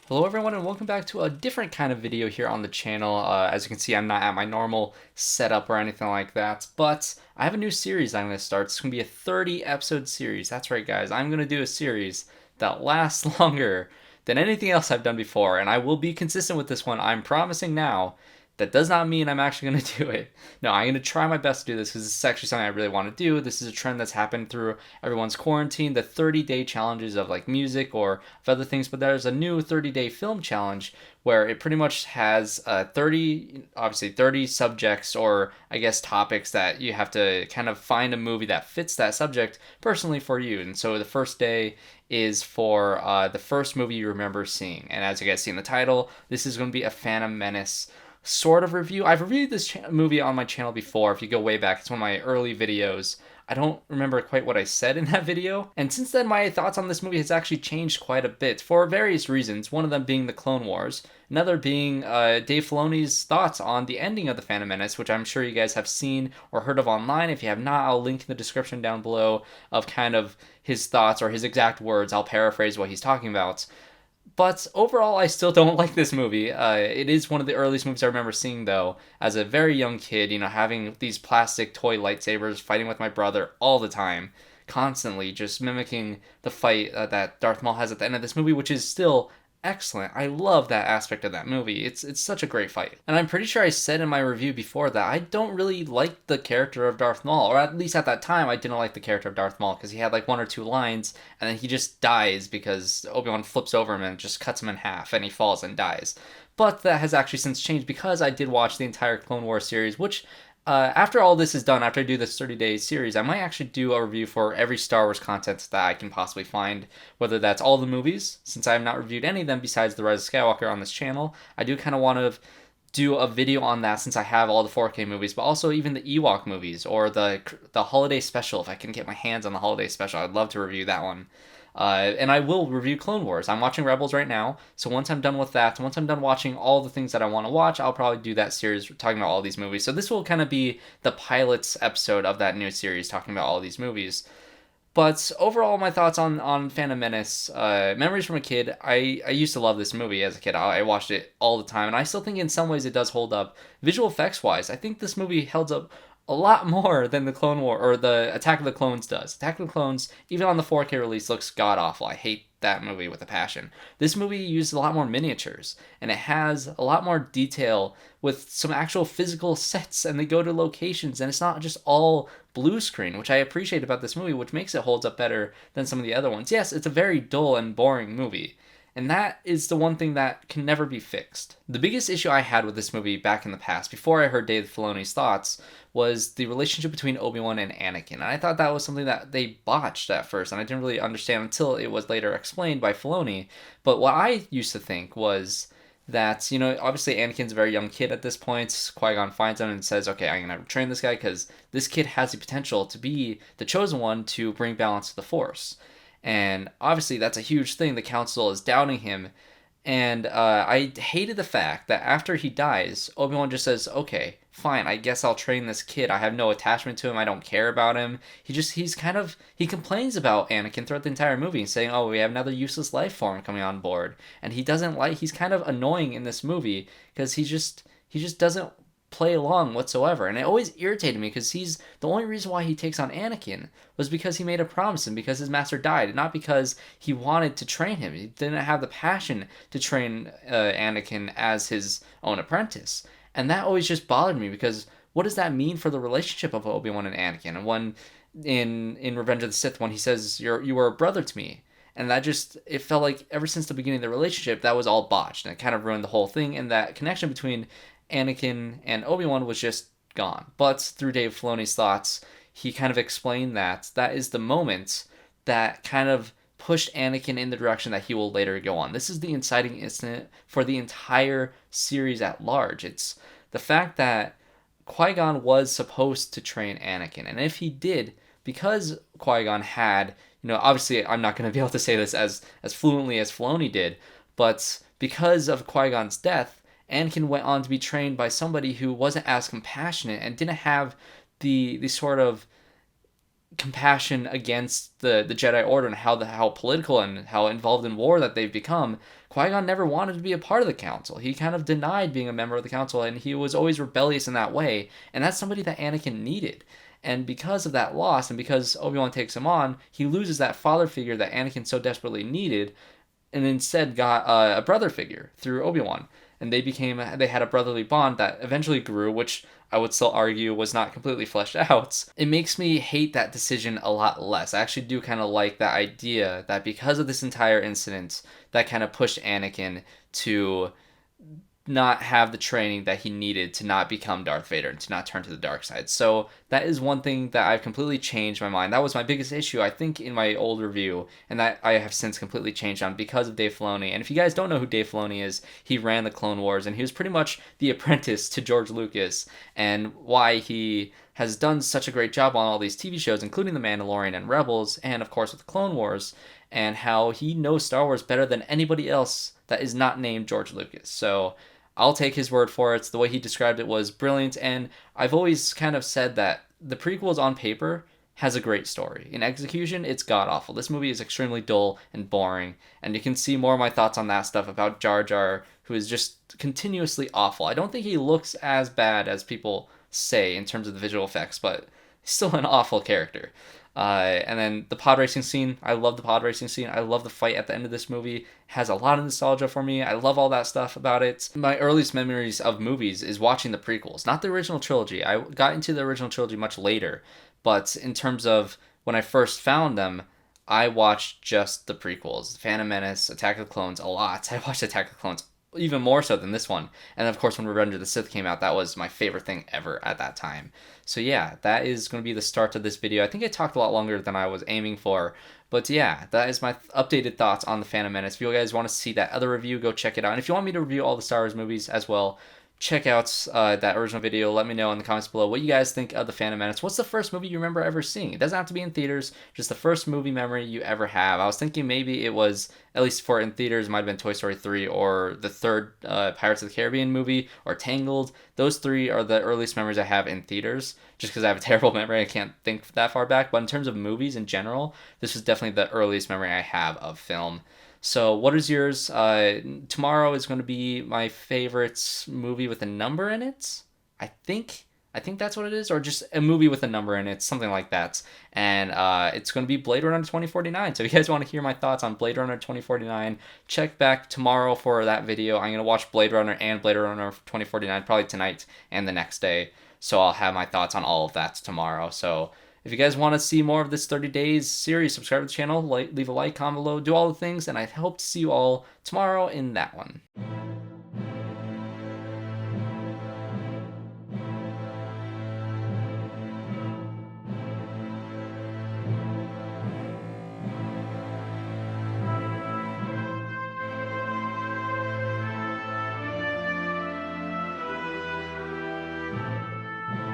Hello everyone and welcome back to a different kind of video here on the channel. As you can see, I'm not at my normal setup or anything like that, but I have a new series I'm going to start. It's going to be a 30 episode series. That's right guys, I'm going to do a series that lasts longer than anything else I've done before, and I will be consistent with this one. I'm promising now. That does not mean I'm actually going to do it. No, I'm going to try my best to do this because this is actually something I really want to do. This is a trend that's happened through everyone's quarantine, the 30-day challenges of like music or of other things. But there's a new 30-day film challenge where it pretty much has 30 subjects or I guess topics that you have to kind of find a movie that fits that subject personally for you. And so the first day is for the first movie you remember seeing. And as you guys see in the title, this is going to be a Phantom Menace sort of review. I've reviewed this movie on my channel before. If you go way back, it's one of my early videos. I don't remember quite what I said in that video. And since then, my thoughts on this movie has actually changed quite a bit for various reasons. One of them being the Clone Wars. Another being Dave Filoni's thoughts on the ending of The Phantom Menace, which I'm sure you guys have seen or heard of online. If you have not, I'll link in the description down below of kind of his thoughts or his exact words. I'll paraphrase what he's talking about. But overall, I still don't like this movie. It is one of the earliest movies I remember seeing, though, as a very young kid, having these plastic toy lightsabers, fighting with my brother all the time, constantly, just mimicking the fight that Darth Maul has at the end of this movie, which is still excellent. I love that aspect of that movie. It's such a great fight. And I'm pretty sure I said in my review before that I don't really like the character of Darth Maul, or at least at that time I didn't like the character of Darth Maul because he had like one or two lines and then he just dies because Obi-Wan flips over him and just cuts him in half and he falls and dies. But that has actually since changed because I did watch the entire Clone Wars series, which after all this is done, after I do this 30-day series, I might actually do a review for every Star Wars content that I can possibly find, whether that's all the movies, since I have not reviewed any of them besides The Rise of Skywalker on this channel. I do kind of want to do a video on that since I have all the 4K movies, but also even the Ewok movies or the holiday special. If I can get my hands on the holiday special, I'd love to review that one. And I will review Clone Wars. I'm watching Rebels right now, so once I'm done with that, once I'm done watching all the things that I want to watch, I'll probably do that series talking about all these movies. So this will kind of be the pilot's episode of that new series talking about all these movies. But overall, my thoughts on Phantom Menace, memories from a kid. I used to love this movie as a kid. I watched it all the time, and I still think in some ways it does hold up. Visual effects wise, I think this movie held up a lot more than the Clone War or the Attack of the Clones does. Attack of the Clones, even on the 4K release, looks god awful. I hate that movie with a passion. This movie used a lot more miniatures, and it has a lot more detail with some actual physical sets, and they go to locations, and it's not just all blue screen, which I appreciate about this movie, which makes it hold up better than some of the other ones. Yes, it's a very dull and boring movie, and that is the one thing that can never be fixed. The biggest issue I had with this movie back in the past, before I heard Dave Filoni's thoughts, was the relationship between Obi-Wan and Anakin. And I thought that was something that they botched at first, and I didn't really understand until it was later explained by Filoni. But what I used to think was that, obviously Anakin's a very young kid at this point. Qui-Gon finds him and says, okay, I'm going to train this guy because this kid has the potential to be the chosen one to bring balance to the Force. And obviously that's a huge thing. The council is doubting him. And I hated the fact that after he dies, Obi-Wan just says, okay, fine, I guess I'll train this kid. I have no attachment to him. I don't care about him. He complains about Anakin throughout the entire movie, saying, oh, we have another useless life form coming on board. And he's kind of annoying in this movie because he just doesn't play along whatsoever, and it always irritated me because he's the only reason why he takes on Anakin was because he made a promise and because his master died, not because he wanted to train him. He didn't have the passion to train Anakin as his own apprentice, and that always just bothered me because what does that mean for the relationship of Obi-Wan and Anakin? And when in Revenge of the Sith, when he says you were a brother to me, and that just, it felt like ever since the beginning of the relationship that was all botched, and it kind of ruined the whole thing, and that connection between Anakin and Obi-Wan was just gone. But through Dave Filoni's thoughts, he kind of explained that is the moment that kind of pushed Anakin in the direction that he will later go on. This is the inciting incident for the entire series at large. It's the fact that Qui-Gon was supposed to train Anakin, and if he did, because Qui-Gon had, obviously I'm not going to be able to say this as fluently as Filoni did, but because of Qui-Gon's death, Anakin went on to be trained by somebody who wasn't as compassionate and didn't have the sort of compassion against the Jedi Order and how political and how involved in war that they've become. Qui-Gon never wanted to be a part of the council. He kind of denied being a member of the council, and he was always rebellious in that way, and that's somebody that Anakin needed. And because of that loss, and because Obi-Wan takes him on, he loses that father figure that Anakin so desperately needed, and instead got a brother figure through Obi-Wan. And they had a brotherly bond that eventually grew, which I would still argue was not completely fleshed out. It makes me hate that decision a lot less. I actually do kind of like that idea that because of this entire incident, that kind of pushed Anakin to not have the training that he needed to not become Darth Vader and to not turn to the dark side. So that is one thing that I've completely changed my mind. That was my biggest issue, I think, in my old review, and that I have since completely changed on because of Dave Filoni. And if you guys don't know who Dave Filoni is, he ran the Clone Wars, and he was pretty much the apprentice to George Lucas, and why he has done such a great job on all these TV shows, including The Mandalorian and Rebels, and of course with the Clone Wars, and how he knows Star Wars better than anybody else that is not named George Lucas. So I'll take his word for it. The way he described it was brilliant, and I've always kind of said that the prequels on paper has a great story. In execution, it's god-awful. This movie is extremely dull and boring, and you can see more of my thoughts on that stuff about Jar Jar, who is just continuously awful. I don't think he looks as bad as people say in terms of the visual effects, but he's still an awful character. And then the pod racing scene, I love the pod racing scene. I love the fight at the end of this movie. It has a lot of nostalgia for me. I love all that stuff about it. My earliest memories of movies is watching the prequels, not the original trilogy. I got into the original trilogy much later, but in terms of when I first found them, I watched just the prequels. Phantom Menace, Attack of the Clones, a lot. I watched Attack of the Clones even more so than this one. And of course, when Revenge of the Sith came out, that was my favorite thing ever at that time. So yeah, that is going to be the start of this video. I think I talked a lot longer than I was aiming for. But yeah, that is my updated thoughts on the Phantom Menace. If you guys want to see that other review, go check it out. And if you want me to review all the Star Wars movies as well, check out that original video. Let me know in the comments below what you guys think of the Phantom Menace. What's the first movie you remember ever seeing? It doesn't have to be in theaters, just the first movie memory you ever have. I was thinking maybe it was, at least for in theaters, it might have been Toy Story 3 or the third Pirates of the Caribbean movie or Tangled. Those three are the earliest memories I have in theaters, just because I have a terrible memory. I can't think that far back. But in terms of movies in general, this is definitely the earliest memory I have of film. So what is yours? Tomorrow is going to be my favorite movie with a number in it. I think that's what it is, or just a movie with a number in it, something like that. And it's going to be Blade Runner 2049. So if you guys want to hear my thoughts on Blade Runner 2049, check back tomorrow for that video. I'm going to watch Blade Runner and Blade Runner 2049 probably tonight and the next day. So I'll have my thoughts on all of that tomorrow. So if you guys want to see more of this 30 days series, subscribe to the channel, leave a like, comment below, do all the things, and I hope to see you all tomorrow in that one.